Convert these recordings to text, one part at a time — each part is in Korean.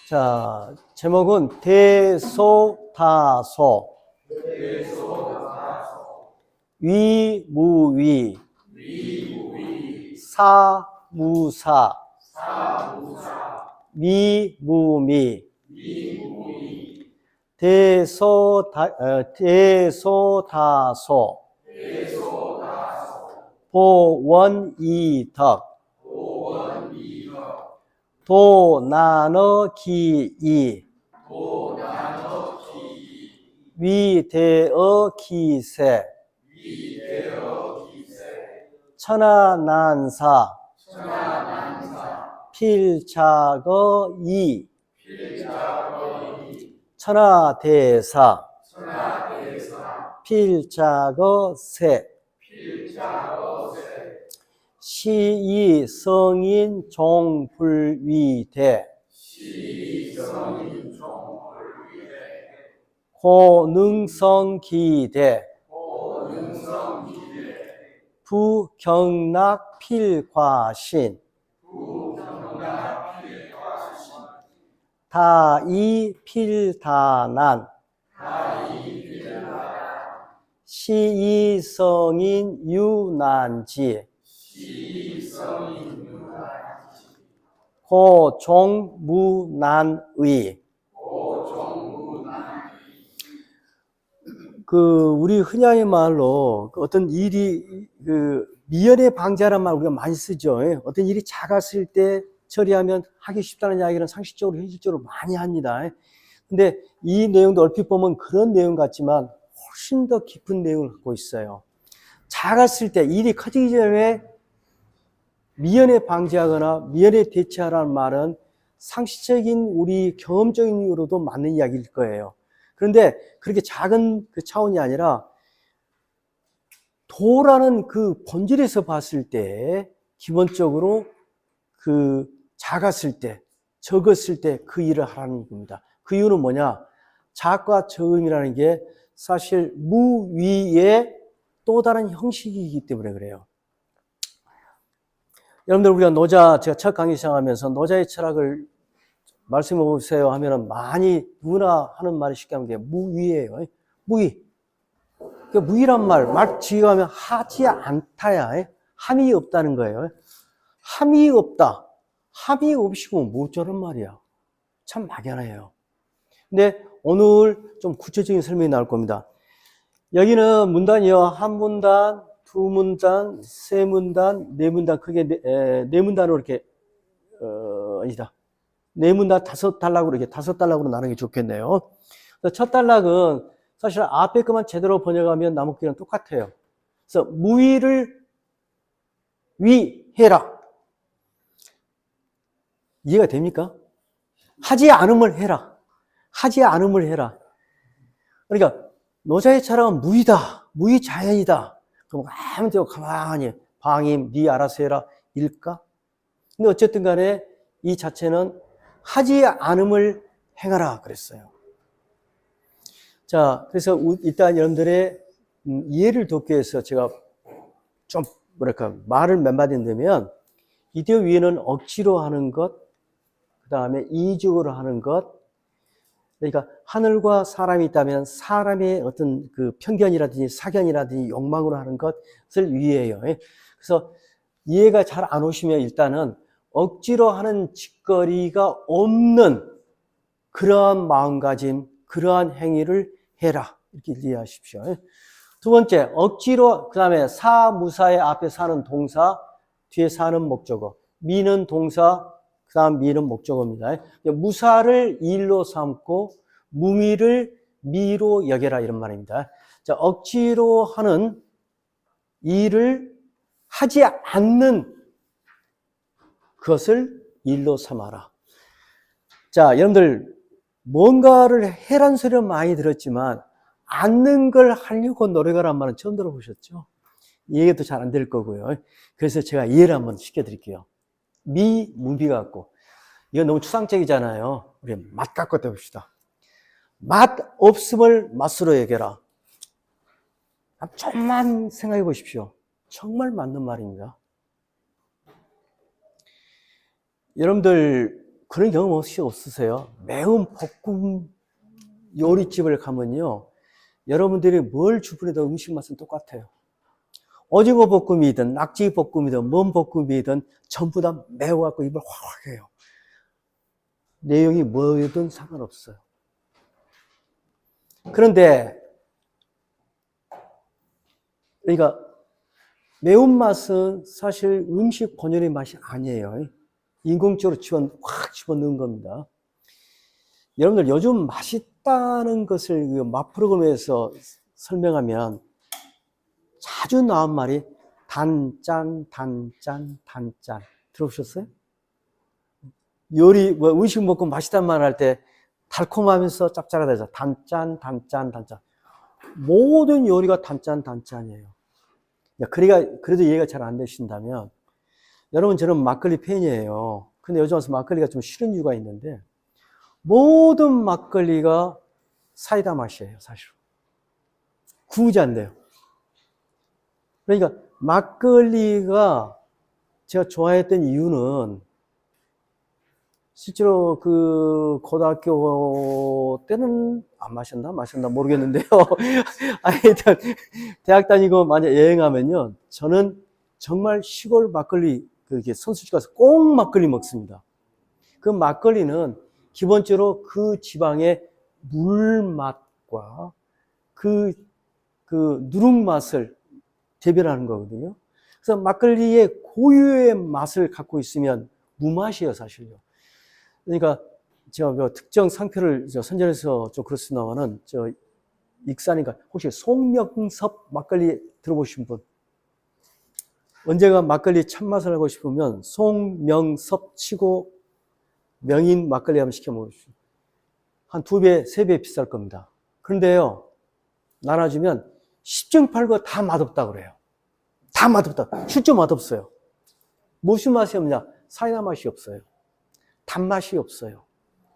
자, 제목은 대소다소, 위무위, 사무사, 미무미, 대소다소, 보원이덕, 도나너기이, 위대어기세, 천하난사, 필자거이, 천하대사, 필자거세, 시이성인 종불위대, 고능성기대, 부경락필과신, 다이필다난, 시이성인 유난지, 고종무난의. 우리 흔히 말로 어떤 일이 미연에 방지하라는 말 우리가 많이 쓰죠. 어떤 일이 작았을 때 처리하면 하기 쉽다는 이야기는 상식적으로 현실적으로 많이 합니다. 근데 이 내용도 얼핏 보면 그런 내용 같지만 훨씬 더 깊은 내용을 갖고 있어요. 작았을 때 일이 커지기 전에 미연에 방지하거나 미연에 대처하라는 말은 상식적인 우리 경험적인 이유로도 맞는 이야기일 거예요. 그런데 그렇게 작은 그 차원이 아니라 도라는 그 본질에서 봤을 때 기본적으로 그 작았을 때, 적었을 때 그 일을 하라는 겁니다. 그 이유는 뭐냐? 작과 적음이라는 게 사실 무위의 또 다른 형식이기 때문에 그래요. 여러분들 우리가 제가 첫 강의 시작하면서 노자의 철학을 말씀해 보세요 하면은 많이 누구나 하는 말이 쉽게 하는 게 무위예요. 무위. 그 무위란 말 지어가면 하지 않다야. 함이 없다는 거예요. 함이 없다. 함이 없이고 뭐 저런 말이야. 참 막연해요. 근데 오늘 좀 구체적인 설명이 나올 겁니다. 여기는 문단이요. 한 문단, 두 문단, 세 문단, 네 문단, 크게 네 문단으로 이렇게, 아니다. 네 문단 다섯 단락으로 이렇게 다섯 단락으로 나누는 게 좋겠네요. 첫 단락은 사실 앞에 것만 제대로 번역하면 나머지랑 똑같아요. 그래서 무위를 위해라. 이해가 됩니까? 하지 않음을 해라. 하지 않음을 해라. 그러니까 노자의 철학은 무위다. 무위자연이다. 그럼 아무 데고 가만히 방임, 네 알아서 해라. 일까? 근데 어쨌든 간에 이 자체는 하지 않음을 행하라 그랬어요. 자, 그래서 일단 여러분들의 이해를 돕기 위해서 제가 좀 말을 몇 마디 넣으면 이디오 위에는 억지로 하는 것, 그 다음에 이의적으로 하는 것, 그러니까 하늘과 사람이 있다면 사람의 어떤 그 편견이라든지 사견이라든지 욕망으로 하는 것을 위해요. 그래서 이해가 잘 안 오시면 일단은 억지로 하는 짓거리가 없는 그러한 마음가짐, 그러한 행위를 해라. 이렇게 이해하십시오. 두 번째, 억지로, 그 다음에 사무사의 앞에 사는 동사, 뒤에 사는 목적어, 미는 동사, 그 다음 미는 목적어입니다. 무사를 일로 삼고 무미를 미로 여겨라 이런 말입니다. 자, 억지로 하는 일을 하지 않는 그것을 일로 삼아라. 자, 여러분들 뭔가를 해란 소리를 많이 들었지만 않는 걸 하려고 노력하란 말은 처음 들어보셨죠? 이해도 잘 안 될 거고요. 그래서 제가 이해를 한번 시켜드릴게요. 무비 갖고. 이건 너무 추상적이잖아요. 우리 맛 갖고 해봅시다. 맛 없음을 맛으로 여겨라. 좀만 생각해 보십시오. 정말 맞는 말입니다. 여러분들 그런 경험 혹시 없으세요? 매운 볶음 요리집을 가면요, 여러분들이 뭘 주문해도 음식 맛은 똑같아요. 오징어 볶음이든 낙지 볶음이든 뭔 볶음이든 전부 다 매워갖고 입을 확 해요. 내용이 뭐든 상관없어요. 그런데 그러니까 매운맛은 사실 음식 본연의 맛이 아니에요. 인공적으로 확 집어넣은 겁니다. 여러분들 요즘 맛있다는 것을 맛 프로그램에서 설명하면 자주 나온 말이 단짠, 단짠, 단짠. 들어보셨어요? 음식 먹고 맛있다는 말 할 때 달콤하면서 짭짤하다. 단짠, 단짠, 단짠. 모든 요리가 단짠, 단짠이에요. 그래도 이해가 잘 안 되신다면, 여러분, 저는 막걸리 팬이에요. 근데 요즘 와서 막걸리가 좀 싫은 이유가 있는데, 모든 막걸리가 사이다 맛이에요, 사실. 구우지 않네요. 그러니까, 막걸리가 제가 좋아했던 이유는, 실제로 고등학교 때는 안 마셨나 모르겠는데요. 하여튼, 대학 다니고 만약 여행하면요, 저는 정말 시골 막걸리, 선수집 가서 꼭 막걸리 먹습니다. 그 막걸리는 기본적으로 그 지방의 물 맛과 누룩 맛을 대변하는 거거든요. 그래서 막걸리의 고유의 맛을 갖고 있으면 무맛이에요, 사실요. 그러니까 제가 특정 상표를 선전해서 좀 그렇습니다만은 익산이니까 혹시 송명섭 막걸리 들어보신 분? 언제가 막걸리 참맛을 하고 싶으면 송명섭 치고 명인 막걸리 한번 시켜 먹으십시오. 한 2배, 3배 비쌀 겁니다. 그런데요, 나눠주면 10중 8구 다 맛없다 그래요. 다 맛없다. 실제 맛없어요. 무슨 맛이 없냐? 사이다 맛이 없어요. 단맛이 없어요.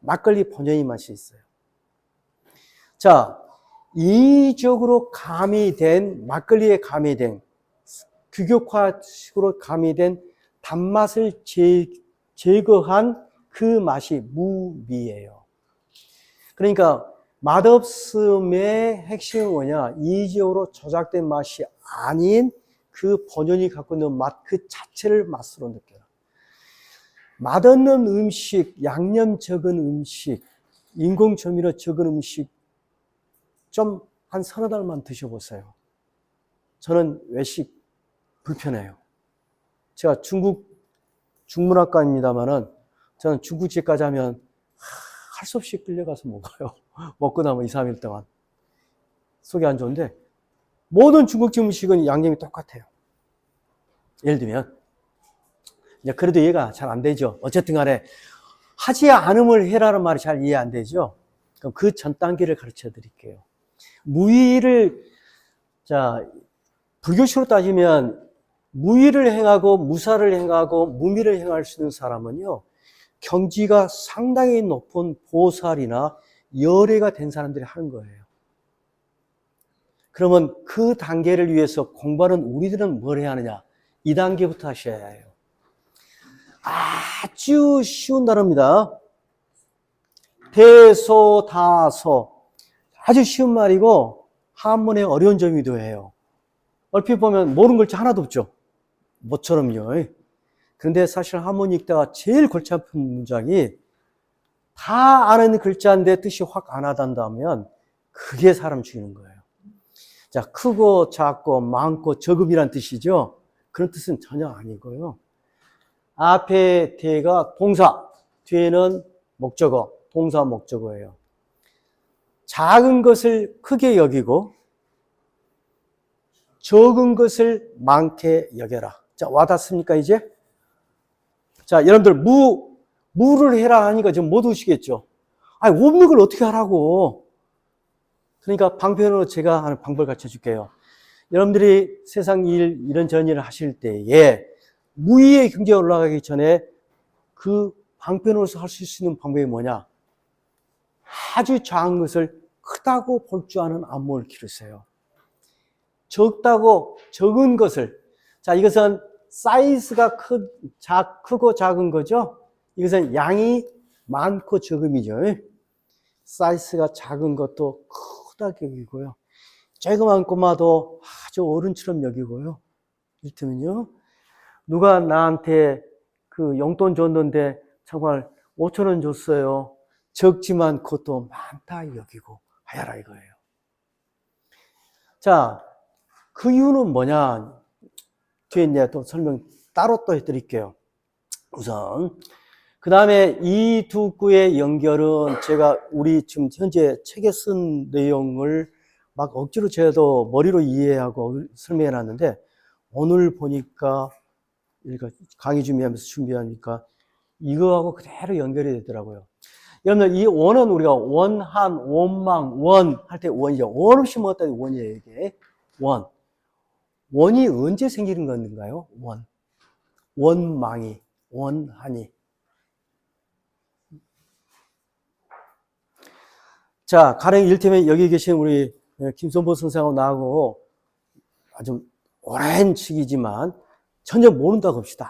막걸리 본연의 맛이 있어요. 자, 인위적으로 막걸리에 가미된, 규격화식으로 가미된 단맛을 제거한 그 맛이 무미예요. 그러니까 맛없음의 핵심은 뭐냐? 인위적으로 조작된 맛이 아닌 그 본연이 갖고 있는 맛 그 자체를 맛으로 느껴요. 맛없는 음식, 양념 적은 음식, 인공조미료 적은 음식 좀 한 서너 달만 드셔보세요. 저는 외식 불편해요. 제가 중문학과입니다만은 저는 중국집까지 하면 할 수 없이 끌려가서 먹어요. 먹고 나면 2, 3일 동안. 속이 안 좋은데 모든 중국집 음식은 양념이 똑같아요. 예를 들면 그래도 이해가 잘 안 되죠. 어쨌든 간에 하지 않음을 해라는 말이 잘 이해 안 되죠. 그럼 그 전 단계를 가르쳐 드릴게요. 불교식으로 따지면 무의를 행하고 무사를 행하고 무미를 행할 수 있는 사람은요, 경지가 상당히 높은 보살이나 열애가 된 사람들이 하는 거예요. 그러면 그 단계를 위해서 공부하는 우리들은 뭘 해야 하느냐? 2단계부터 하셔야 해요. 아주 쉬운 단어입니다. 대소다소. 아주 쉬운 말이고 한문의 어려운 점이기도 해요. 얼핏 보면 모르는 글자 하나도 없죠. 뭐처럼요. 그런데 사실 한문 읽다가 제일 골치 아픈 문장이 다 아는 글자인데 뜻이 확 안 와닿는다면 그게 사람 죽이는 거예요. 자, 크고 작고 많고 적음이란 뜻이죠. 그런 뜻은 전혀 아니고요. 앞에 대가 동사, 뒤에는 목적어, 동사 목적어예요. 작은 것을 크게 여기고 적은 것을 많게 여겨라. 자, 와닿습니까, 이제? 자, 여러분들, 무를 해라 하니까 지금 못 오시겠죠? 없는 걸 어떻게 하라고? 그러니까 방편으로 제가 하는 방법을 가르쳐 줄게요. 여러분들이 세상 일, 이런저런 일을 하실 때에 무의의 경제에 올라가기 전에 그 방편으로서 할 수 있는 방법이 뭐냐? 아주 작은 것을 크다고 볼 줄 아는 안목을 기르세요. 적은 것을, 자, 이것은 사이즈가 크고 작은 거죠? 이것은 양이 많고 적음이죠. 사이즈가 작은 것도 크다고 여기고요. 조그만 꼬마도 아주 어른처럼 여기고요. 이를테면요. 누가 나한테 그 용돈 줬는데 정말 5천 원 줬어요. 적지만 그것도 많다 여기고 하여라 이거예요. 자, 그 이유는 뭐냐? 뒤에 이제 또 설명 따로 또 해드릴게요. 우선 그 다음에 이 두 구의 연결은 제가 우리 지금 현재 책에 쓴 내용을 막 억지로 저도 머리로 이해하고 설명해 놨는데 오늘 보니까 강의 준비하니까 이거하고 그대로 연결이 되더라고요. 여러분들 이 원은 우리가 원한, 원망, 원 할 때 원이죠. 원 없이 먹었다 원이에요 이게. 원. 원이 언제 생기는 건가요? 원. 원망이, 원한이. 자, 가령 이를테면 여기 계신 우리 김선보 선생하고 나하고 아주 오랜 시기지만 전혀 모른다고 합시다.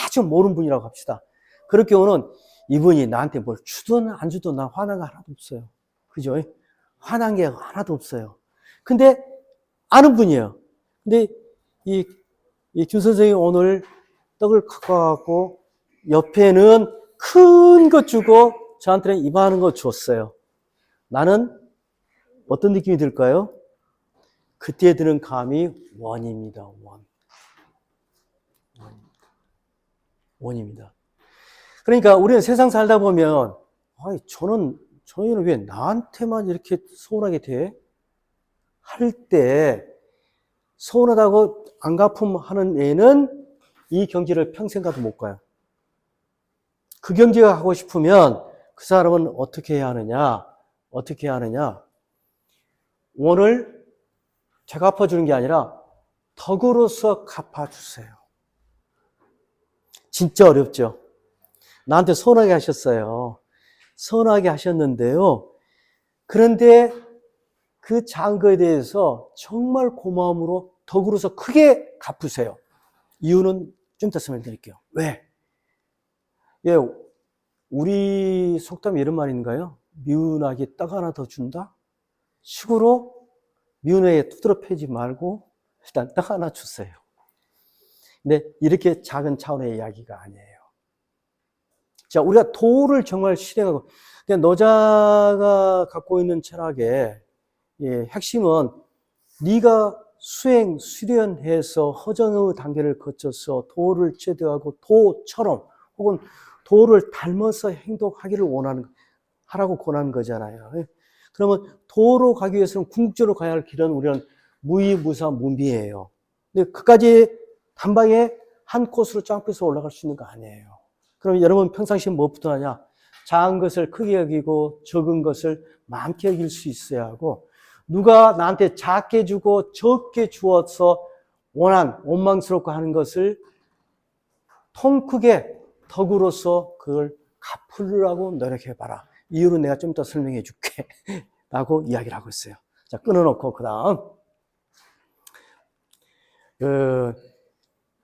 아주 모르는 분이라고 합시다. 그럴 경우는 이분이 나한테 뭘 주든 안 주든 난 화난 거 하나도 없어요. 그죠? 화난 게 하나도 없어요. 근데 아는 분이에요. 근데 이 김 선생이 오늘 떡을 갖고 와갖고 옆에는 큰 거 주고 저한테는 이만한 거 줬어요. 나는 어떤 느낌이 들까요? 그때 드는 감이 원입니다. 원입니다. 그러니까 우리는 세상 살다 보면 아이 저는 왜 나한테만 이렇게 서운하게 돼? 할 때 서운하다고 안 갚음하는 애는 이 경지를 평생 가도 못 가요. 그 경지가 가고 싶으면 그 사람은 어떻게 해야 하느냐? 원을 제가 갚아주는 게 아니라 덕으로서 갚아주세요. 진짜 어렵죠? 나한테 서운하게 하셨어요. 서운하게 하셨는데요. 그런데 그 작은 거에 대해서 정말 고마움으로 덕으로서 크게 갚으세요. 이유는 좀 더 설명드릴게요. 왜? 예, 우리 속담에 이런 말인가요? 미운 아기 떡 하나 더 준다? 식으로 미운 애에 두드러 패지 말고 일단 떡 하나 주세요. 근데 이렇게 작은 차원의 이야기가 아니에요. 자, 우리가 도를 정말 실행하고, 그러니까 노자가 갖고 있는 철학의 핵심은 네가 수련해서 허정의 단계를 거쳐서 도를 제대하고 도처럼 혹은 도를 닮아서 행동하기를 하라고 권하는 거잖아요. 그러면 도로 가기 위해서는 궁극적으로 가야 할 길은 우리는 무이무사 무미예요. 근데 그까지 단방에 한 코스로 점프해서 올라갈 수 있는 거 아니에요. 그럼 여러분 평상시에 무엇부터 하냐? 작은 것을 크게 여기고 적은 것을 많게 여길 수 있어야 하고, 누가 나한테 작게 주고 적게 주어서 원망스럽고 하는 것을 통 크게 덕으로서 그걸 갚으려고 노력해봐라. 이유는 내가 좀 더 설명해 줄게 라고 이야기를 하고 있어요. 자, 끊어놓고 그 다음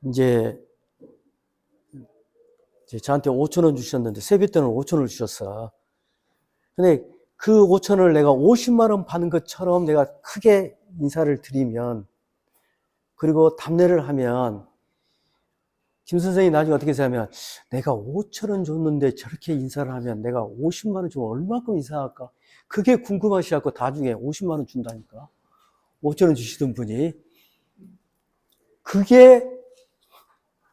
이제 저한테 5천 원 주셨는데 세배 때는 5천 원을 주셨어. 근데 그 5천 원을 내가 50만 원 받는 것처럼 내가 크게 인사를 드리면, 그리고 답례를 하면 김 선생이 나중에 어떻게 생각하면 내가 5천 원 줬는데 저렇게 인사를 하면 내가 50만 원 주면 얼마큼 인사할까? 그게 궁금하시갖고 나중에 50만 원 준다니까. 5천 원 주시던 분이. 그게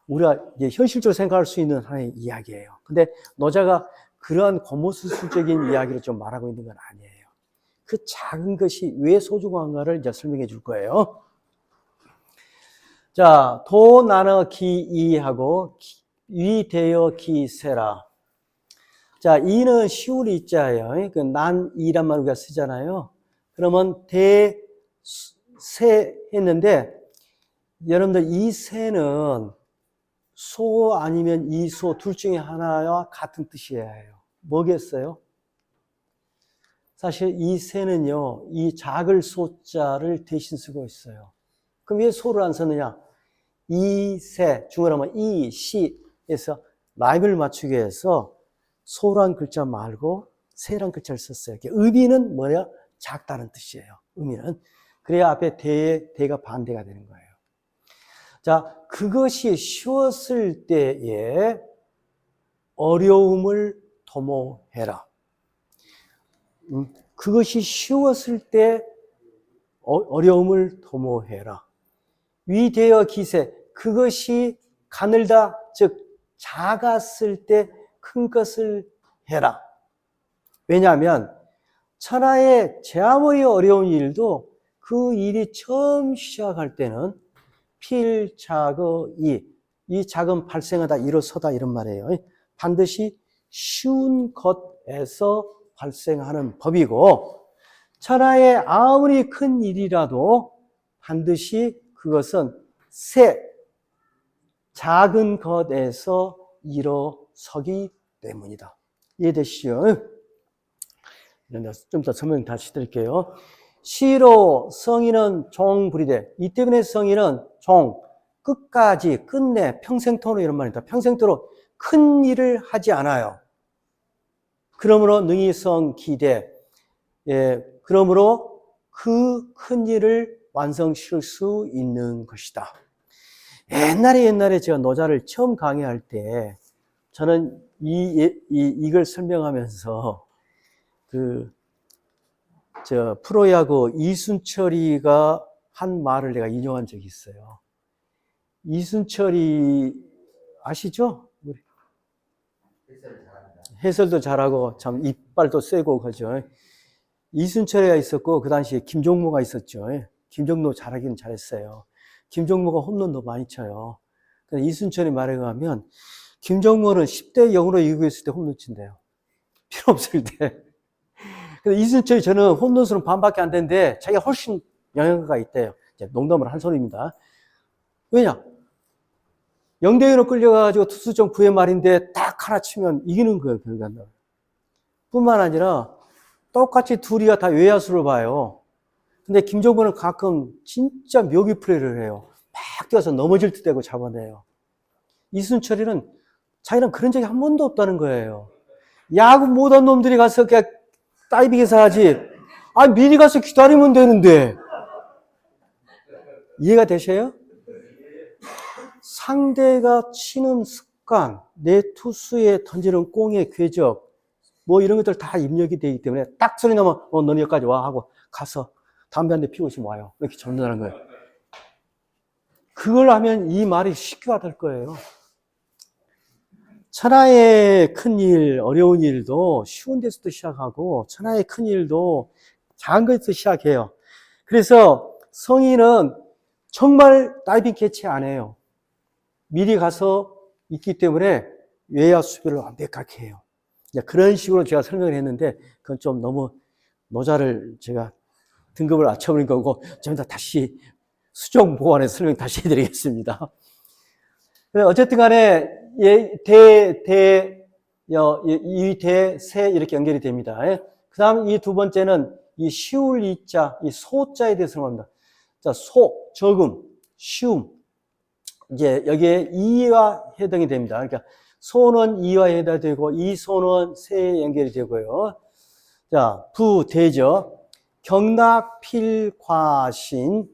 우리가 이제 현실적으로 생각할 수 있는 하나의 이야기예요. 근데 노자가 그러한 고무수술적인 이야기를 좀 말하고 있는 건 아니에요. 그 작은 것이 왜 소중한가를 이제 설명해 줄 거예요. 자, 도 나눠 기이하고 위대여 기세라. 자, 이는 시울 이자예요. 그 난이란 말 우리가 쓰잖아요. 그러면 대세 했는데, 여러분들 이 세는 소 아니면 이소 둘 중에 하나와 같은 뜻이에요. 뭐겠어요? 사실 이 세는요, 이 작을 소자를 대신 쓰고 있어요. 그럼 왜 소를 안 썼느냐? 이 세, 중어로 하면 이, 시에서 라임을 맞추기 위해서 소란 글자 말고 세란 글자를 썼어요. 의미는 뭐냐? 작다는 뜻이에요. 의미는. 그래야 앞에 대가 반대가 되는 거예요. 자, 그것이 쉬웠을 때에 어려움을 도모해라. 그것이 쉬웠을 때 어려움을 도모해라. 위대어 기세, 그것이 가늘다, 즉 작았을 때 큰 것을 해라. 왜냐하면 천하의 제 아무리 어려운 일도 그 일이 처음 시작할 때는 필자거이, 이 작은 발생하다 일어서다 이런 말이에요. 반드시 쉬운 것에서 발생하는 법이고, 천하의 아무리 큰 일이라도 반드시 그것은 작은 것에서 일어서기 때문이다. 이해되시죠? 좀 더 설명 다시 드릴게요. 시로 성인은 종부리되, 이 때문에 성인은 종, 끝까지, 끝내, 평생토록 이런 말입니다. 평생토록 큰 일을 하지 않아요. 그러므로 능이성 기대, 그러므로 그 큰 일을 완성시킬 수 있는 것이다. 옛날에 제가 노자를 처음 강의할 때, 저는 이걸 설명하면서, 프로야구 이순철이가 한 말을 내가 인용한 적이 있어요. 이순철이, 아시죠? 해설도 잘하고, 참, 이빨도 세고, 그죠? 이순철이가 있었고, 그 당시에 김종모가 있었죠. 김종모 잘하기는 잘했어요. 김종모가 홈런도 많이 쳐요. 이순철이 말에 의하면, 김종모는 10대 0으로 이기고 있을 때 홈런 친대요. 필요 없을 때. 근데 이순철이 저는 홈런수는 반밖에 안 되는데, 자기가 훨씬 영향가가 있대요. 농담을 한 소리입니다. 왜냐? 0대1로 끌려가지고 투수전 9회 말인데 딱 하나 치면 이기는 거예요, 결과는. 뿐만 아니라 똑같이 둘이가 다 외야수를 봐요. 근데 김종범은 가끔 진짜 묘기 플레이를 해요. 막 뛰어서 넘어질 듯 되고 잡아내요. 이순철이는 자기는 그런 적이 한 번도 없다는 거예요. 야구 못한 놈들이 가서 그냥 다이빙해서 하지. 미리 가서 기다리면 되는데. 이해가 되셔요? 상대가 치는 습관, 내 투수에 던지는 공의 궤적, 뭐 이런 것들 다 입력이 되기 때문에 딱 소리 나면 너는 여기까지 와 하고 가서 담배 한 대 피우고 있으면 와요. 이렇게 전달하는 거예요. 그걸 하면 이 말이 쉽게 와닿을 거예요. 천하의 큰 일, 어려운 일도 쉬운 데서부터 시작하고 천하의 큰 일도 작은 것에서 시작해요. 그래서 성인은 정말 다이빙 캐치 안 해요. 미리 가서 있기 때문에 외야 수비를 완벽하게 해요. 그런 식으로 제가 설명을 했는데 그건 좀 너무 노자를 제가 등급을 낮춰버린 거고 좀 더 다시 수정 보완해서 설명 다시 해드리겠습니다. 어쨌든 간에 이 세 이렇게 연결이 됩니다. 그 다음 이 두 번째는 이 쉬울 이자, 이 소자에 대해서 설명합니다. 자, 적음, 쉬움. 이제 여기에 이와 해당이 됩니다. 그러니까 소는 이와 해당이 되고 이 소는 세에 연결이 되고요. 자, 부대죠. 경락필과신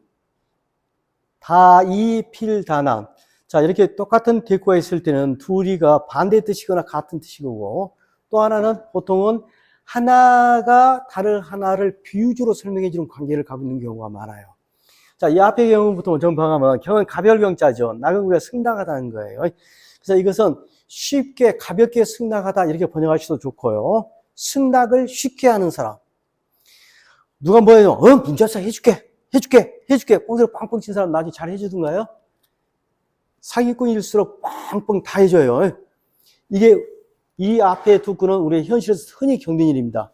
다이필다남. 자, 이렇게 똑같은 대꾸가 있을 때는 둘이가 반대 뜻이거나 같은 뜻이고 또 하나는 보통은 하나가 다른 하나를 비유주로 설명해 주는 관계를 갖고 있는 경우가 많아요. 자, 이 앞의 경우는 보통 정방하면 경은 가별경자죠. 낙은 우리가 승낙하다는 거예요. 그래서 이것은 쉽게 가볍게 승낙하다 이렇게 번역하셔도 좋고요. 승낙을 쉽게 하는 사람. 누가 뭐예요? 문제없어 해줄게. 꽁대로 빵빵 친 사람 나중에 잘 해주던가요? 사기꾼일수록 빵빵 다 해줘요. 이게 이 앞에 두 건은 우리 현실에서 흔히 겪는 일입니다.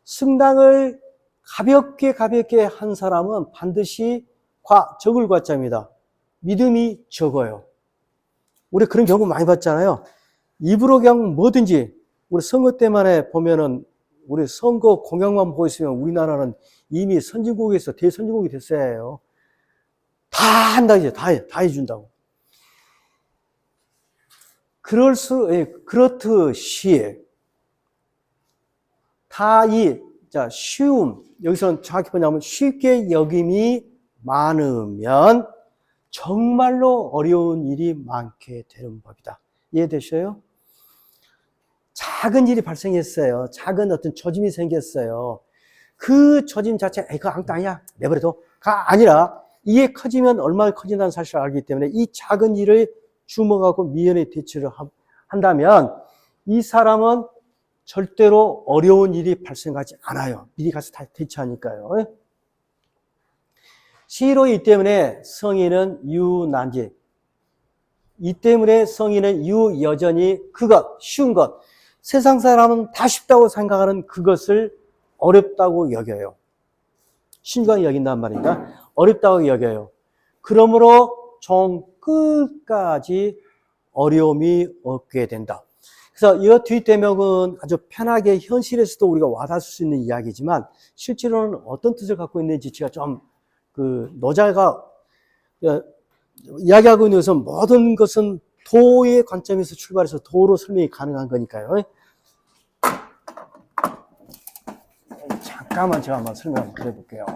승낙을 가볍게 한 사람은 반드시 적을 과자입니다. 믿음이 적어요. 우리 그런 경우 많이 봤잖아요. 입으로 그냥 뭐든지 우리 선거 때만에 보면은 우리 선거 공약만 보고 있으면 우리나라는 이미 선진국에서 대선진국이 됐어야 해요. 다 한다 이제 다 해준다고. 그렇듯이 자, 여기서는 정확히 뭐냐면 쉽게 여김이 많으면 정말로 어려운 일이 많게 되는 법이다. 이해되셔요? 작은 일이 발생했어요. 작은 어떤 처짐이 생겼어요. 그 처짐 자체가 그거 아무것도 아니야, 내버려둬가 아니라 이게 커지면 얼마나 커진다는 사실을 알기 때문에 이 작은 일을 주목하고 미연에 대처를 한다면 이 사람은 절대로 어려운 일이 발생하지 않아요. 미리 가서 다 대처하니까요. 시로 이 때문에 성인은 유난지. 이 때문에 성인은 여전히 그것, 쉬운 것. 세상 사람은 다 쉽다고 생각하는 그것을 어렵다고 여겨요. 신중하게 여긴단 말입니다. 어렵다고 여겨요. 그러므로 종 끝까지 어려움이 없게 된다. 그래서 이 뒷대목은 아주 편하게 현실에서도 우리가 와닿을 수 있는 이야기지만 실제로는 어떤 뜻을 갖고 있는지 제가 좀 노자가 이야기하고 있는 것은 모든 것은 도의 관점에서 출발해서 도로 설명이 가능한 거니까요. 잠깐만 제가 한번 설명 한번 해볼게요.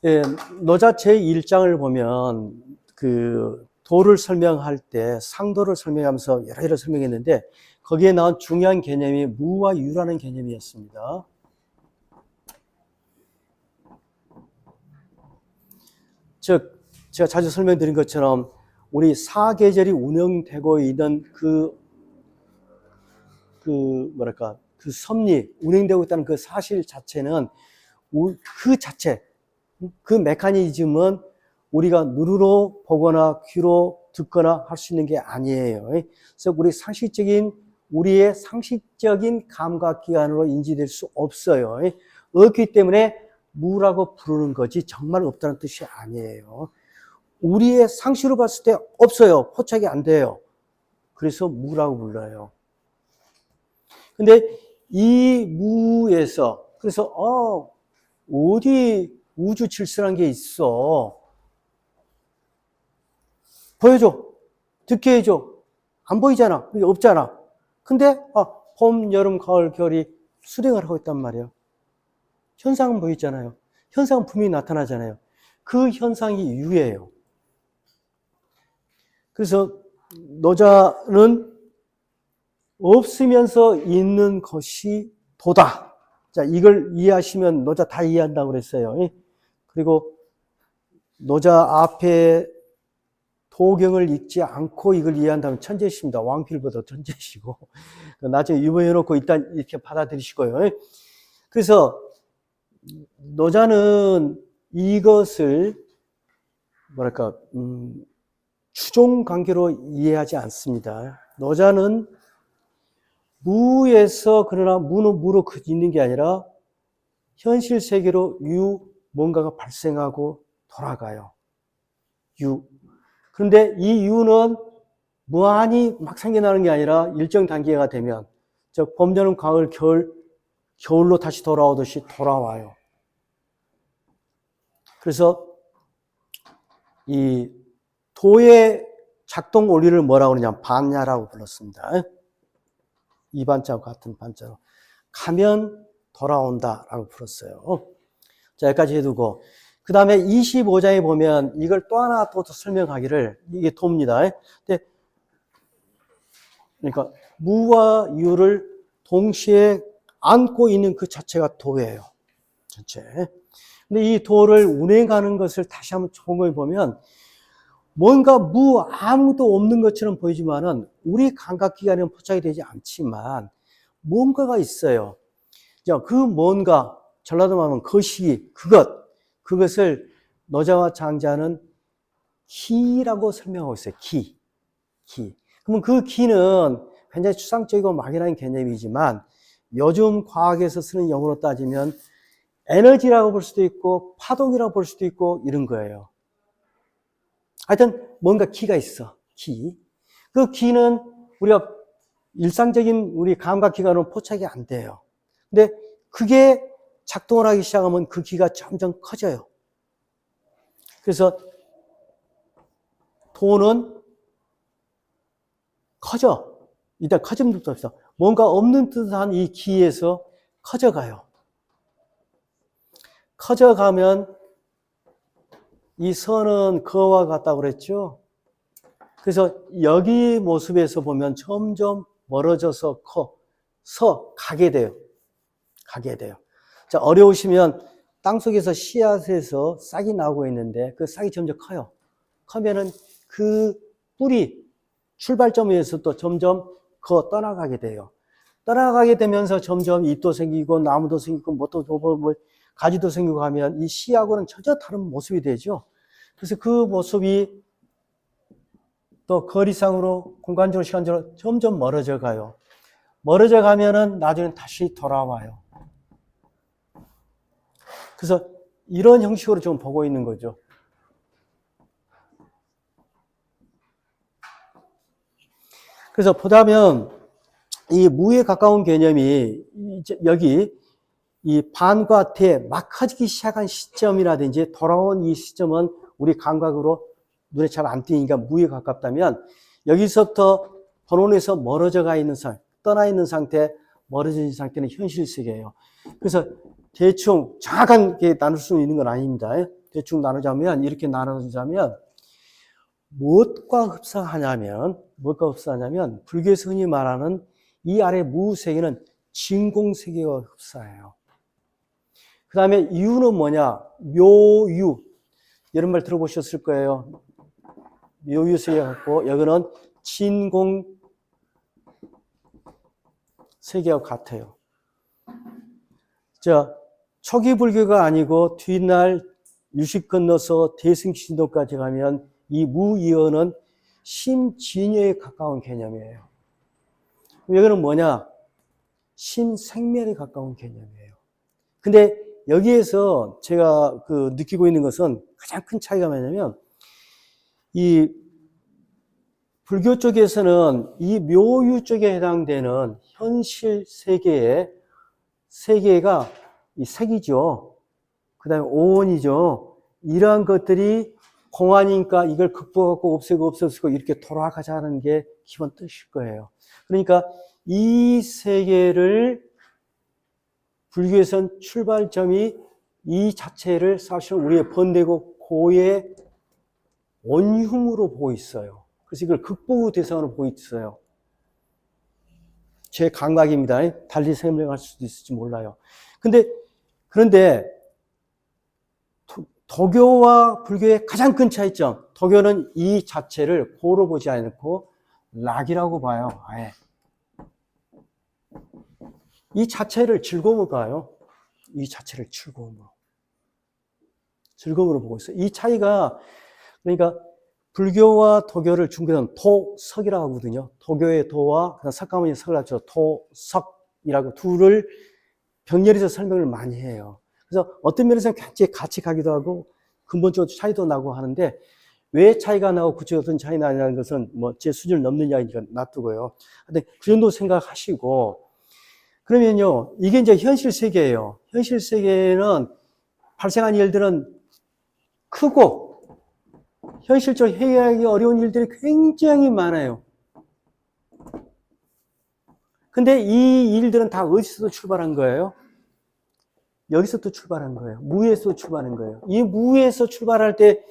예, 노자 제1장을 보면 도를 설명할 때 상도를 설명하면서 여러 설명했는데 거기에 나온 중요한 개념이 무와 유라는 개념이었습니다. 즉 제가 자주 설명드린 것처럼 우리 사계절이 운영되고 있는 그 섭리, 운행되고 있다는 그 사실 자체는 그 메커니즘은 우리가 눈으로 보거나 귀로 듣거나 할 수 있는 게 아니에요. 그래서 우리의 상식적인 감각기관으로 인지될 수 없어요. 없기 때문에 무라고 부르는 거지 정말 없다는 뜻이 아니에요. 우리의 상식으로 봤을 때 없어요. 포착이 안 돼요. 그래서 무라고 불러요. 근데 이 무에서 그래서 어디 우주 질서란 게 있어. 보여줘. 듣게 해줘. 안 보이잖아. 없잖아. 근데 봄, 여름, 가을, 겨울이 수행을 하고 있단 말이에요. 현상은 보이잖아요. 현상은 분명히 나타나잖아요. 그 현상이 유예요. 그래서 노자는 없으면서 있는 것이 도다. 자, 이걸 이해하시면 노자 다 이해한다고 그랬어요. 그리고 노자 앞에 도경을 읽지 않고 이걸 이해한다면 천재십니다. 왕필보다 천재시고. 나중에 유보해놓고 일단 이렇게 받아들이시고요. 그래서 노자는 이것을 추종 관계로 이해하지 않습니다. 노자는 무에서 그러나 무는 무로 있는 게 아니라 현실 세계로 뭔가가 발생하고 돌아가요. 그런데 이 유는 무한히 막 생겨나는 게 아니라 일정 단계가 되면 즉 봄, 여름, 가을, 겨울로 다시 돌아오듯이 돌아와요. 그래서 이 도의 작동 원리를 뭐라고 그러냐면 반야라고 불렀습니다. 이 반자와 같은 반자로 가면 돌아온다라고 불렀어요. 자, 여기까지 해두고 그 다음에 25장에 보면 이걸 또 하나 또 설명하기를 이게 도입니다. 근데 그러니까 무와 유를 동시에 안고 있는 그 자체가 도예요. 전체. 근데 이 도를 운행하는 것을 다시 한번 총을 보면 뭔가 아무것도 없는 것처럼 보이지만은 우리 감각기관에는 포착이 되지 않지만 뭔가가 있어요. 그 뭔가, 전라도 말하면 그것을 노자와 장자는 기라고 설명하고 있어요. 기. 그러면 그 기는 굉장히 추상적이고 막연한 개념이지만 요즘 과학에서 쓰는 용어로 따지면 에너지라고 볼 수도 있고 파동이라고 볼 수도 있고 이런 거예요. 하여튼 뭔가 기가 있어. 그 기는 우리가 일상적인 우리 감각기관으로 포착이 안 돼요. 근데 그게 작동을 하기 시작하면 그 기가 점점 커져요. 그래서 도는 커져. 일단 커짐부터 없어. 뭔가 없는 듯한 이 기에서 커져가요. 커져가면 이 선은 거와 같다고 그랬죠. 그래서 여기 모습에서 보면 점점 멀어져서 가게 돼요. 가게 돼요. 자, 어려우시면 땅속에서 씨앗에서 싹이 나오고 있는데 그 싹이 점점 커요. 커면은 그 뿌리, 출발점에서 또 점점 떠나가게 돼요. 떠나가게 되면서 점점 잎도 생기고 나무도 생기고 가지도 생기고 하면 이 씨하고는 전혀 다른 모습이 되죠. 그래서 그 모습이 또 거리상으로 공간적으로 시간적으로 점점 멀어져 가요. 멀어져 가면은 나중에 다시 돌아와요. 그래서 이런 형식으로 좀 보고 있는 거죠. 그래서 보자면 이 무에 가까운 개념이 여기 이 반과 대 막 커지기 시작한 시점이라든지 돌아온 이 시점은 우리 감각으로 눈에 잘 안 띄니까 무에 가깝다면 여기서부터 본원에서 멀어져 가 있는 상태, 떠나 있는 상태, 멀어진 상태는 현실 세계예요. 그래서 대충 정확하게 나눌 수 있는 건 아닙니다. 대충 나누자면 이렇게 나누자면 무엇과 흡사하냐면 불교에서 흔히 말하는 이 아래 무 세계는 진공 세계와 흡사해요. 그 다음에 유는 뭐냐? 묘유. 이런 말 들어보셨을 거예요. 묘유 세계 같고 여기는 진공 세계와 같아요. 자, 초기 불교가 아니고 뒷날 유식 건너서 대승신도까지 가면 이 무이어는 심진여에 가까운 개념이에요. 여기는 뭐냐? 심생멸에 가까운 개념이에요. 근데 여기에서 제가 느끼고 있는 것은 가장 큰 차이가 뭐냐면 이 불교 쪽에서는 이 묘유 쪽에 해당되는 현실 세계가 이 색이죠. 그 다음에 오온이죠. 이러한 것들이 공안이니까 이걸 극복하고 없애고 이렇게 돌아가자는 게 기본 뜻일 거예요. 그러니까 이 세계를 불교에서는 출발점이 이 자체를 사실 우리의 번대고 고의 원흉으로 보고 있어요. 그래서 이걸 극복의 대상으로 보고 있어요. 제 감각입니다. 달리 설명할 수도 있을지 몰라요. 그런데 도교와 불교의 가장 큰 차이점, 도교는 이 자체를 고로 보지 않고 락이라고 봐요. 아예. 이 자체를 즐거움으로 봐요. 이 자체를 즐거움으로 보고 있어요. 이 차이가, 그러니까 불교와 도교를 중국에서는 도석이라고 하거든요. 도교의 도와 석가모니 석을 합쳐서 도석이라고 둘을 병렬해서 설명을 많이 해요. 그래서 어떤 면에서는 같이 가기도 하고 근본적으로 차이도 나고 하는데 왜 차이가 나고 구체적으로 어떤 차이 나냐는 것은 뭐 제 수준을 넘는 이야기니까 놔두고요. 근데 그 정도 생각하시고 그러면요, 이게 이제 현실 세계예요. 현실 세계에는 발생한 일들은 크고 현실적으로 해결하기 어려운 일들이 굉장히 많아요. 근데 이 일들은 다 어디서도 출발한 거예요? 여기서부터 출발한 거예요. 무에서 출발한 거예요. 이 무에서 출발할 때,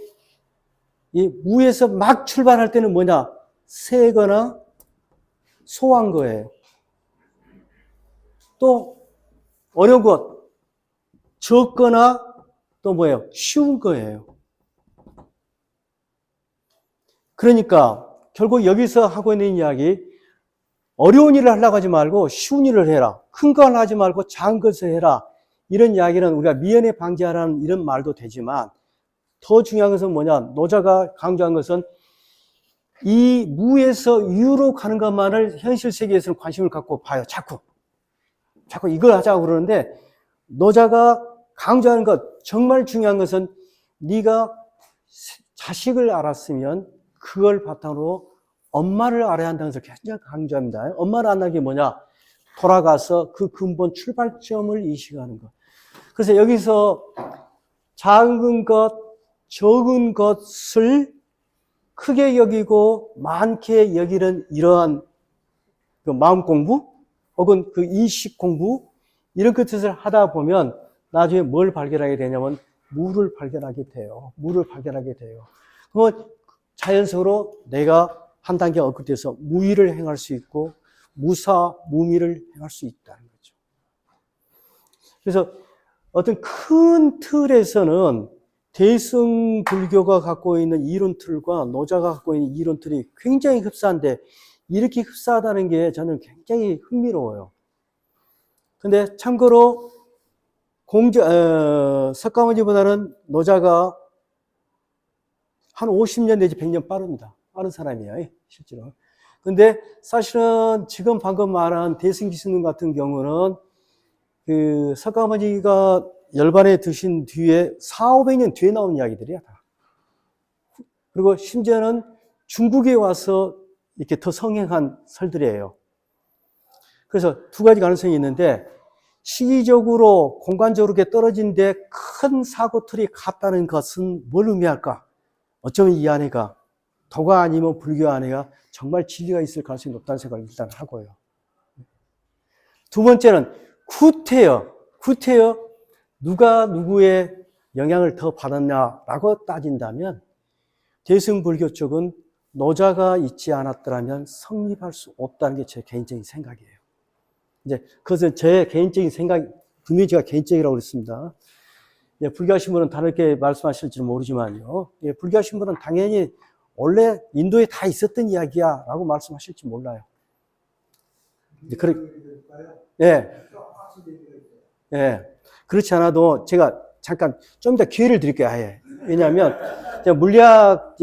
이 무에서 막 출발할 때는 뭐냐? 세거나 소한 거예요. 또 어려운 것, 적거나 또 뭐예요? 쉬운 거예요. 그러니까 결국 여기서 하고 있는 이야기, 어려운 일을 하려고 하지 말고 쉬운 일을 해라. 큰 걸 하지 말고 작은 것을 해라. 이런 이야기는 우리가 미연에 방지하라는 이런 말도 되지만 더 중요한 것은 뭐냐? 노자가 강조한 것은 이 무에서 유로 가는 것만을 현실 세계에서는 관심을 갖고 봐요. 자꾸 이걸 하자고 그러는데 노자가 강조하는 것, 정말 중요한 것은 네가 자식을 알았으면 그걸 바탕으로 엄마를 알아야 한다는 것을 굉장히 강조합니다. 엄마를 안다는 게 뭐냐? 돌아가서 그 근본 출발점을 인식하는 것. 그래서 여기서 작은 것, 적은 것을 크게 여기고 많게 여기는 이러한 그 마음 공부 혹은 그 인식 공부 이런 것을 하다 보면 나중에 뭘 발견하게 되냐면 무를 발견하게 돼요. 무를 발견하게 돼요. 그러면 자연적으로 내가 한 단계 업그레이드해서 무의를 행할 수 있고 무사, 무미를 행할 수 있다는 거죠. 그래서 어떤 큰 틀에서는 대승 불교가 갖고 있는 이론 틀과 노자가 갖고 있는 이론 틀이 굉장히 흡사한데 이렇게 흡사하다는 게 저는 굉장히 흥미로워요. 근데 참고로 석가모니보다는 노자가 한 50년 내지 100년 빠릅니다. 빠른 사람이에요, 실제로. 근데 사실은 지금 방금 말한 대승기승론 같은 경우는 그 석가모니가 열반에 드신 뒤에 400~500년 뒤에 나온 이야기들이야, 다. 그리고 심지어는 중국에 와서 이렇게 더 성행한 설들이에요. 그래서 두 가지 가능성이 있는데, 시기적으로, 공간적으로 이렇게 떨어진데 큰 사고틀이 같다는 것은 뭘 의미할까? 어쩌면 이 안에가, 도가 아니면 불교 안에가 정말 진리가 있을 가능성이 높다는 생각을 일단 하고요. 두 번째는 구태여. 누가 누구의 영향을 더 받았냐라고 따진다면 대승불교 쪽은 노자가 있지 않았더라면 성립할 수 없다는 게 제 개인적인 생각이에요. 이제 그것은 제 개인적인 생각, 분명히 제가 개인적이라고 그랬습니다. 예, 불교하신 분은 다르게 말씀하실지 모르지만요. 예, 불교하신 분은 당연히 원래 인도에 다 있었던 이야기야 라고 말씀하실지 몰라요. 예. 예. 그렇지 않아도 제가 잠깐 좀 더 기회를 드릴게요, 아예. 왜냐하면 제가 물리학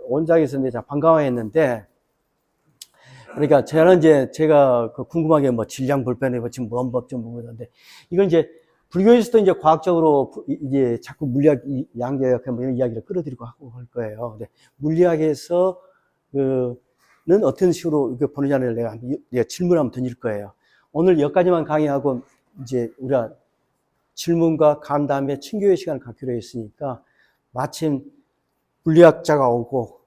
원장에서 제가 방과후했는데, 그러니까 저는 이제 제가 그 궁금하게 뭐 질량 불변에 지금 뭔 법 좀 보는데, 이건 이제 불교에서도 이제 과학적으로 이제 자꾸 물리학 양계학 뭐 이런 이야기를 끌어들이고 하고 할 거예요. 근데 물리학에서 는 어떤 식으로 보느냐를 내가 질문 한번 던질 거예요. 오늘 여기까지만 강의하고 이제 우리가 질문과 간담회 친교회 시간을 갖기로 했으니까 마침 물리학자가 오고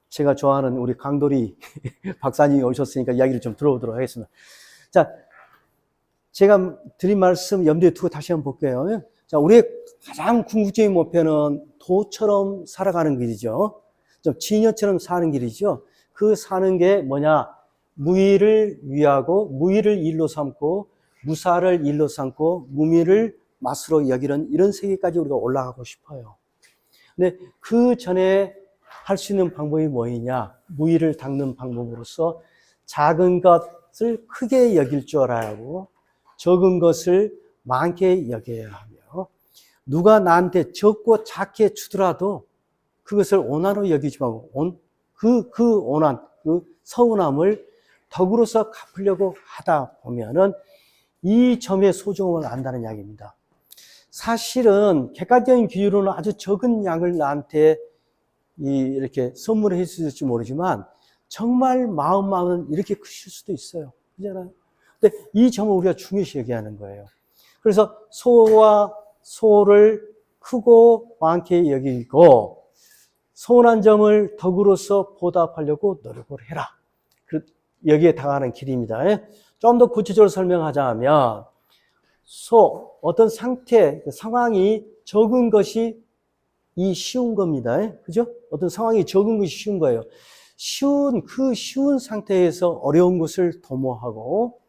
제가 좋아하는 우리 강돌이 박사님이 오셨으니까 이야기를 좀 들어보도록 하겠습니다. 자, 제가 드린 말씀 염두에 두고 다시 한번 볼게요. 자, 우리의 가장 궁극적인 목표는 도처럼 살아가는 길이죠. 좀 진여처럼 사는 길이죠. 그 사는 게 뭐냐? 무의를 위하고 무의를 일로 삼고 무사를 일로 삼고 무미를 맛으로 여기는 이런 세계까지 우리가 올라가고 싶어요. 근데 그 전에 할 수 있는 방법이 뭐이냐? 무의를 닦는 방법으로서 작은 것을 크게 여길 줄 알아야 하고 적은 것을 많게 여겨야 하며 누가 나한테 적고 작게 주더라도 그것을 오난으로 여기지 말고 그 오난, 그 서운함을 덕으로서 갚으려고 하다 보면은 이 점의 소중함을 안다는 이야기입니다. 사실은 객관적인 기준으로는 아주 적은 양을 나한테 이렇게 선물을 해주실지 모르지만 정말 마음은 이렇게 크실 수도 있어요. 그렇잖아요. 근데 이 점을 우리가 중요시 여기하는 거예요. 그래서 소와 소를 크고 많게 여기고 서운한 점을 덕으로서 보답하려고 노력을 해라. 여기에 당하는 길입니다. 좀 더 구체적으로 설명하자면 어떤 상태, 상황이 적은 것이 쉬운 겁니다. 그죠? 어떤 상황이 적은 것이 쉬운 거예요. 쉬운 상태에서 어려운 것을 도모하고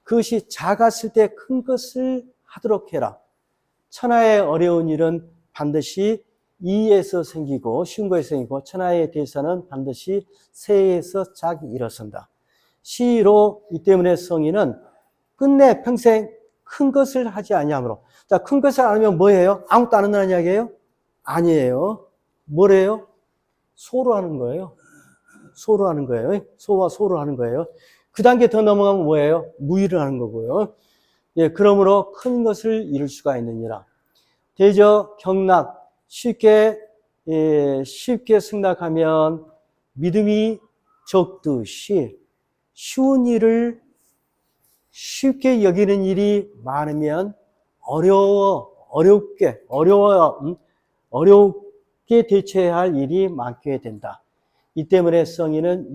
그것이 작았을 때 큰 것을 하도록 해라. 천하의 어려운 일은 반드시 이에서 생기고 쉬운 것에서 생기고 천하에 대해서는 반드시 세에서 짝이 일어선다. 시로 이 때문에 성인은 끝내 평생 큰 것을 하지 아니하므로. 자, 큰 것을 안 하면 뭐예요? 아무것도 안 한다는 이야기예요? 아니에요. 뭐래요? 소로 하는 거예요. 소로 하는 거예요. 소와 소로 하는 거예요. 그 단계 더 넘어가면 뭐예요? 무의를 하는 거고요. 예, 그러므로 큰 것을 이룰 수가 있느니라. 대저 경락 쉽게 승낙하면 믿음이 적듯이 쉬운 일을 쉽게 여기는 일이 많으면 어렵게 작게 대처해야 할 일이 많게 된다. 이 때문에 성인은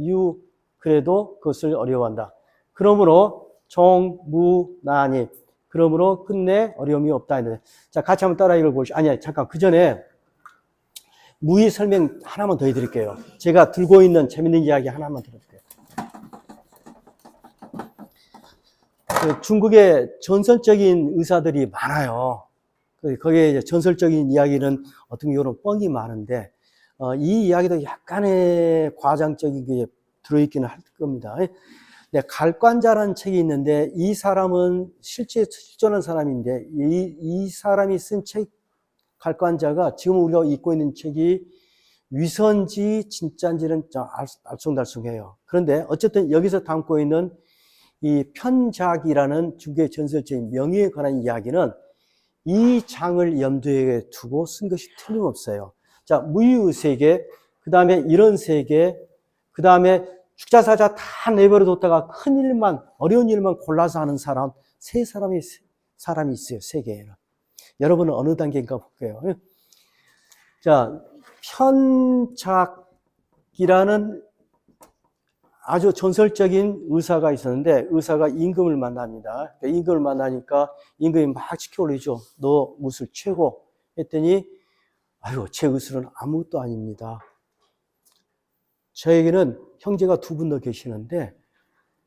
그래도 그것을 어려워한다. 그러므로 정무난이 그러므로 끝내 어려움이 없다. 자, 같이 한번 따라 읽어보시죠. 아니야, 잠깐 그 전에 무의 설명 하나만 더 해드릴게요. 제가 들고 있는 재밌는 이야기 하나만 들어볼게요. 중국에 전설적인 의사들이 많아요. 거기에 이제 전설적인 이야기는 어떤 경우는 뻥이 많은데, 이 이야기도 약간의 과장적인 게 들어있기는 할 겁니다. 네, 갈관자라는 책이 있는데, 이 사람은 실제 실존한 사람인데, 이 사람이 쓴 책, 갈관자가 지금 우리가 읽고 있는 책이 위선지, 진짜인지는 알쏭달쏭해요. 그런데 어쨌든 여기서 담고 있는 이 편작이라는 중국의 전설적인 명예에 관한 이야기는 이 장을 염두에 두고 쓴 것이 틀림없어요. 자, 무의의 세계, 그 다음에 이런 세계, 그 다음에 축자사자 다 내버려 뒀다가 큰 일만, 어려운 일만 골라서 하는 사람, 세 사람이 있어요, 세계에는. 여러분은 어느 단계인가 볼게요. 자, 편작이라는 아주 전설적인 의사가 있었는데, 의사가 임금을 만납니다. 임금을 만나니까 임금이 막 치켜 올리죠. 너 무술 최고. 했더니, 아유, 제 의술은 아무것도 아닙니다. 저에게는 형제가 두 분 더 계시는데,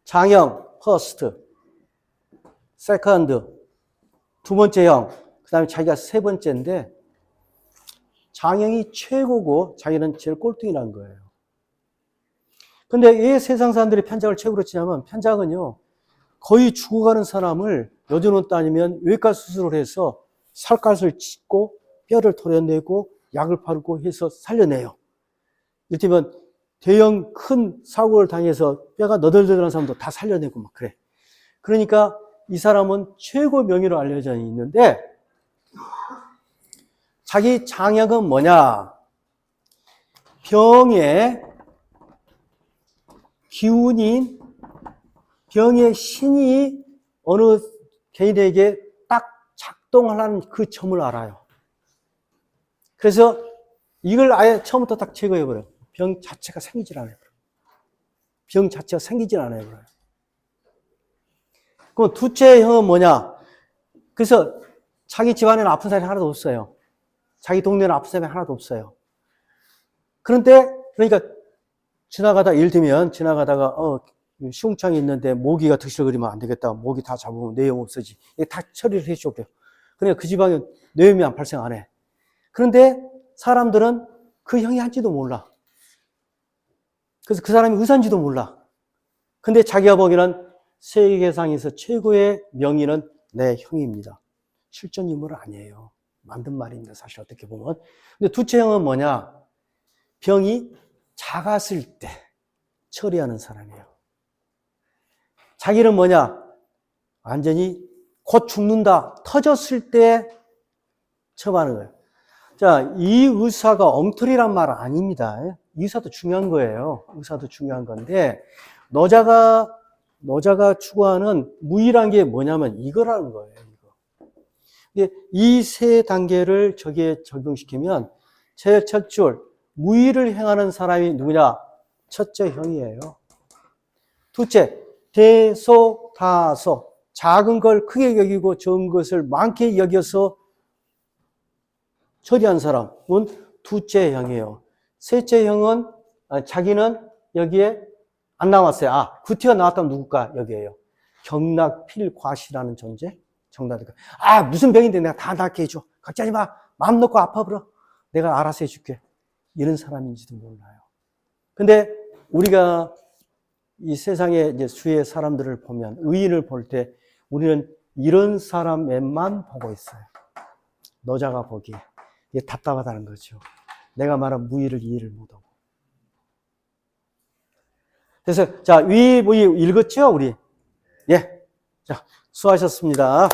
장형, 퍼스트, 세컨드, 두 번째 형, 그 다음에 자기가 세 번째인데, 장형이 최고고 자기는 제일 꼴등이라는 거예요. 근데 왜 세상 사람들이 편작을 최고로 치냐면, 편작은요, 거의 죽어가는 사람을 요즘으로 따지면 외과 수술을 해서 살갗을 찢고 뼈를 토려내고 약을 바르고 해서 살려내요. 이를테면 대형 큰 사고를 당해서 뼈가 너덜너덜한 사람도 다 살려내고 막 그래. 그러니까 이 사람은 최고 명의로 알려져 있는데, 자기 장약은 뭐냐? 병의 기운인, 병의 신이 어느 개인에게 딱 작동하는 그 점을 알아요. 그래서 이걸 아예 처음부터 딱 제거해버려요. 병 자체가 생기질 않아요. 병 자체가 생기질 않아요. 그럼 둘째 형은 뭐냐? 그래서 자기 집안에는 아픈 사람이 하나도 없어요. 자기 동네는 아픈 사람이 하나도 없어요. 그런데, 그러니까, 예를 들면, 지나가다가, 시궁창이 있는데 모기가 득실거리면 안 되겠다. 모기 다 잡으면 뇌염 없어지. 다 처리를 해줘. 그러니까 그 집안에 뇌염이 안 발생 안 해. 그런데 사람들은 그 형이 한지도 몰라. 그래서 그 사람이 의사인지도 몰라. 근데 자기가 보기에는 세계상에서 최고의 명의는 내 형입니다. 실존 인물은 아니에요. 만든 말입니다. 사실 어떻게 보면. 근데 둘째 형은 뭐냐? 병이 작았을 때 처리하는 사람이에요. 자기는 뭐냐? 완전히 곧 죽는다. 터졌을 때 처방하는 거예요. 자, 이 의사가 엉터리란 말 아닙니다. 의사도 중요한 거예요. 의사도 중요한 건데, 너자가 추구하는 무의란 게 뭐냐면 이거라는 거예요. 이 세 단계를 저기에 적용시키면 제일 첫 줄, 무의를 행하는 사람이 누구냐? 첫째 형이에요. 둘째, 대소다소, 작은 걸 크게 여기고 적은 것을 많게 여겨서 처리한 사람은 둘째 형이에요. 셋째 형은 자기는 여기에 안 나왔어요. 구티가 나왔다면 누굴까? 여기에요. 경락필과시라는 존재. 정답일까? 무슨 병인데 내가 다 낫게 해줘. 걱정하지 마. 마음 놓고 아파버려. 내가 알아서 해줄게. 이런 사람인지도 몰라요. 근데 우리가 이 세상의 이제 수의 사람들을 보면, 의인을 볼 때 우리는 이런 사람에만 보고 있어요. 너자가 보기에. 이게 답답하다는 거죠. 내가 말한 무의를 이해를 못하고. 그래서, 자, 위, 무의 읽었죠, 우리? 예. 자, 수고하셨습니다.